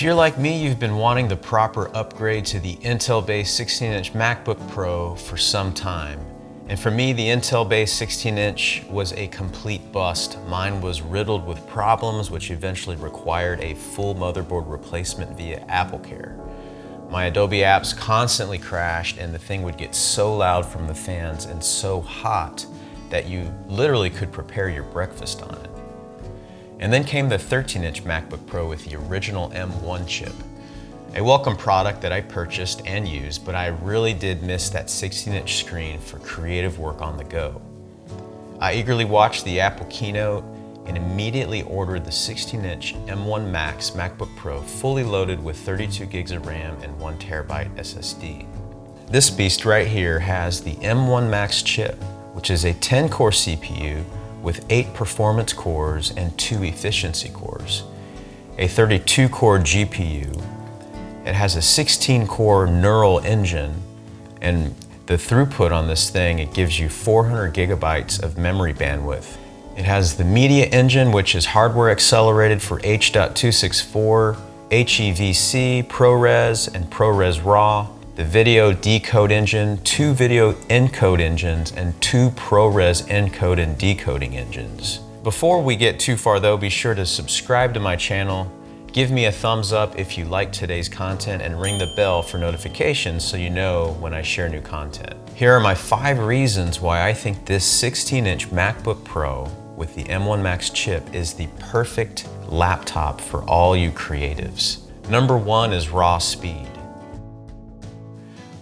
you're like me, you've been wanting the proper upgrade to the Intel-based 16-inch MacBook Pro for some time. And for me, the Intel-based 16-inch was a complete bust. Mine was riddled with problems, which eventually required a full motherboard replacement via AppleCare. My Adobe apps constantly crashed, and the thing would get so loud from the fans and so hot that you literally could prepare your breakfast on it. And then came the 13-inch MacBook Pro with the original M1 chip. A welcome product that I purchased and used, but I really did miss that 16-inch screen for creative work on the go. I eagerly watched the Apple keynote and immediately ordered the 16-inch M1 Max MacBook Pro fully loaded with 32 gigs of RAM and 1 terabyte SSD. This beast right here has the M1 Max chip, which is a 10-core CPU with 8 performance cores and 2 efficiency cores, a 32-core GPU. It has a 16-core neural engine, and the throughput on this thing, it gives you 400 gigabytes of memory bandwidth. It has the media engine, which is hardware accelerated for H.264, HEVC, ProRes, and ProRes RAW, the video decode engine, 2 video encode engines, and 2 ProRes encode and decoding engines. Before we get too far though, be sure to subscribe to my channel, give me a thumbs up if you like today's content, and ring the bell for notifications so you know when I share new content. Here are my 5 reasons why I think this 16-inch MacBook Pro with the M1 Max chip is the perfect laptop for all you creatives. Number 1 is raw speed.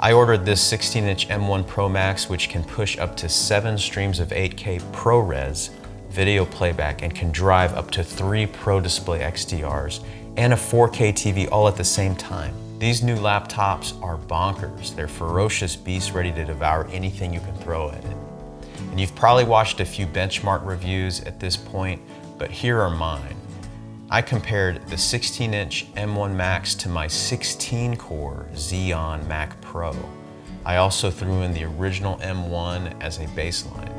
I ordered this 16-inch M1 Pro Max, which can push up to 7 streams of 8K ProRes video playback and can drive up to 3 Pro Display XDRs and a 4K TV all at the same time. These new laptops are bonkers. They're ferocious beasts ready to devour anything you can throw at it. And you've probably watched a few benchmark reviews at this point, but here are mine. I compared the 16-inch M1 Max to my 16-core Xeon Mac Pro. I also threw in the original M1 as a baseline.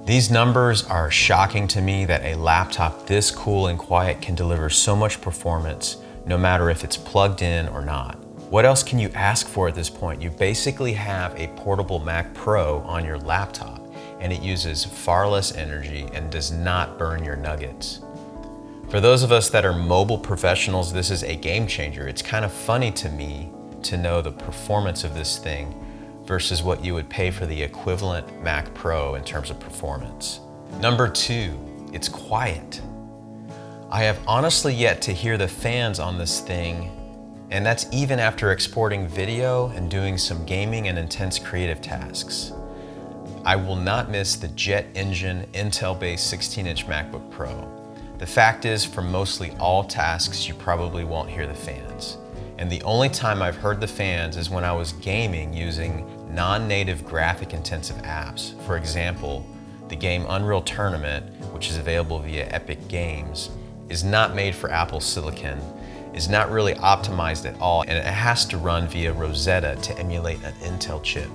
These numbers are shocking to me that a laptop this cool and quiet can deliver so much performance no matter if it's plugged in or not. What else can you ask for at this point? You basically have a portable Mac Pro on your laptop, and it uses far less energy and does not burn your nuggets. For those of us that are mobile professionals, this is a game changer. It's kind of funny to me to know the performance of this thing versus what you would pay for the equivalent Mac Pro in terms of performance. Number 2, it's quiet. I have honestly yet to hear the fans on this thing, and that's even after exporting video and doing some gaming and intense creative tasks. I will not miss the jet engine Intel-based 16-inch MacBook Pro. The fact is, for mostly all tasks, you probably won't hear the fans. And the only time I've heard the fans is when I was gaming using non-native graphic-intensive apps. For example, the game Unreal Tournament, which is available via Epic Games, is not made for Apple Silicon, is not really optimized at all, and it has to run via Rosetta to emulate an Intel chip.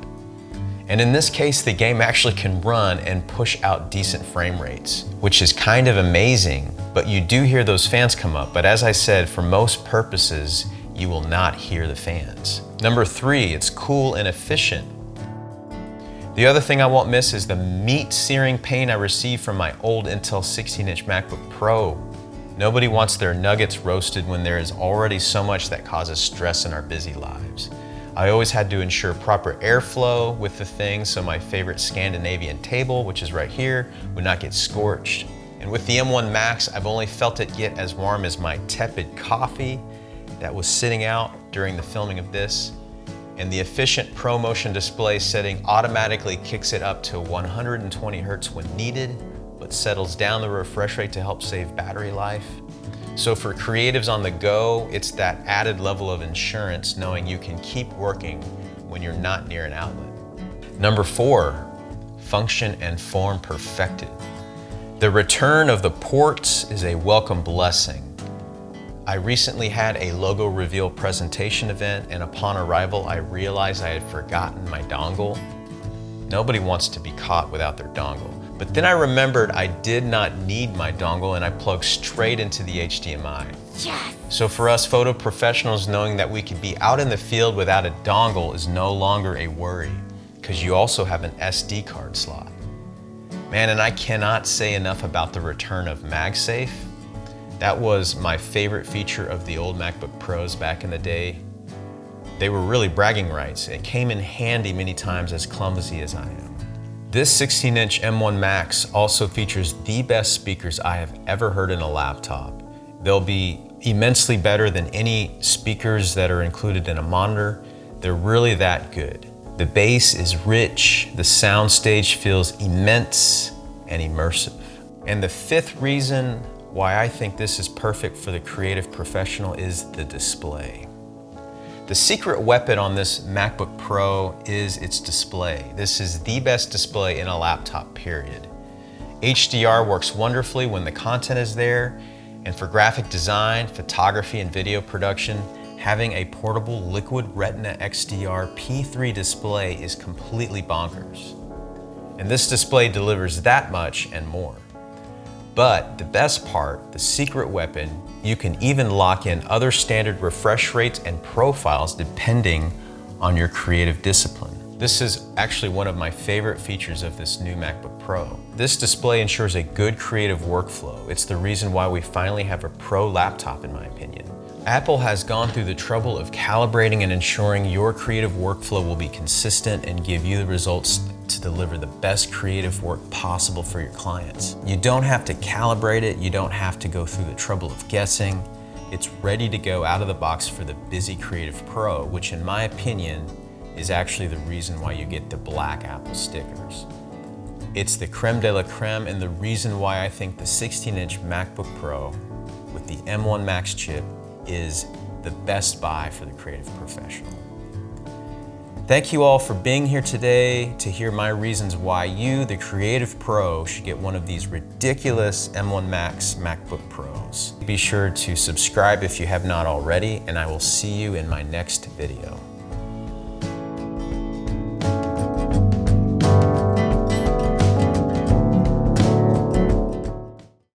And in this case, the game actually can run and push out decent frame rates, which is kind of amazing, but you do hear those fans come up. But as I said, for most purposes, you will not hear the fans. Number 3, it's cool and efficient. The other thing I won't miss is the meat-searing pain I received from my old Intel 16-inch MacBook Pro. Nobody wants their nuggets roasted when there is already so much that causes stress in our busy lives. I always had to ensure proper airflow with the thing so my favorite Scandinavian table, which is right here, would not get scorched. And with the M1 Max, I've only felt it get as warm as my tepid coffee that was sitting out during the filming of this. And the efficient ProMotion display setting automatically kicks it up to 120 Hertz when needed, but settles down the refresh rate to help save battery life. So for creatives on the go, it's that added level of insurance knowing you can keep working when you're not near an outlet. Number 4, function and form perfected. The return of the ports is a welcome blessing. I recently had a logo reveal presentation event, and upon arrival, I realized I had forgotten my dongle. Nobody wants to be caught without their dongle. But then I remembered I did not need my dongle, and I plugged straight into the HDMI. Yes! So for us photo professionals, knowing that we could be out in the field without a dongle is no longer a worry, because you also have an SD card slot. Man, and I cannot say enough about the return of MagSafe. That was my favorite feature of the old MacBook Pros back in the day. They were really bragging rights. It came in handy many times, as clumsy as I am. This 16-inch M1 Max also features the best speakers I have ever heard in a laptop. They'll be immensely better than any speakers that are included in a monitor. They're really that good. The bass is rich, the soundstage feels immense and immersive. And the fifth reason why I think this is perfect for the creative professional is the display. The secret weapon on this MacBook Pro is its display. This is the best display in a laptop, period. HDR works wonderfully when the content is there, and for graphic design, photography, and video production, having a portable liquid Retina XDR P3 display is completely bonkers. And this display delivers that much and more. But the best part, the secret weapon, you can even lock in other standard refresh rates and profiles depending on your creative discipline. This is actually one of my favorite features of this new MacBook Pro. This display ensures a good creative workflow. It's the reason why we finally have a pro laptop, in my opinion. Apple has gone through the trouble of calibrating and ensuring your creative workflow will be consistent and give you the results to deliver the best creative work possible for your clients. You don't have to calibrate it, you don't have to go through the trouble of guessing. It's ready to go out of the box for the busy creative pro, which in my opinion is actually the reason why you get the black Apple stickers. It's the creme de la creme, and the reason why I think the 16-inch MacBook Pro with the M1 Max chip is the best buy for the creative professional. Thank you all for being here today to hear my reasons why you, the creative pro, should get one of these ridiculous M1 Max MacBook Pros. Be sure to subscribe if you have not already, and I will see you in my next video.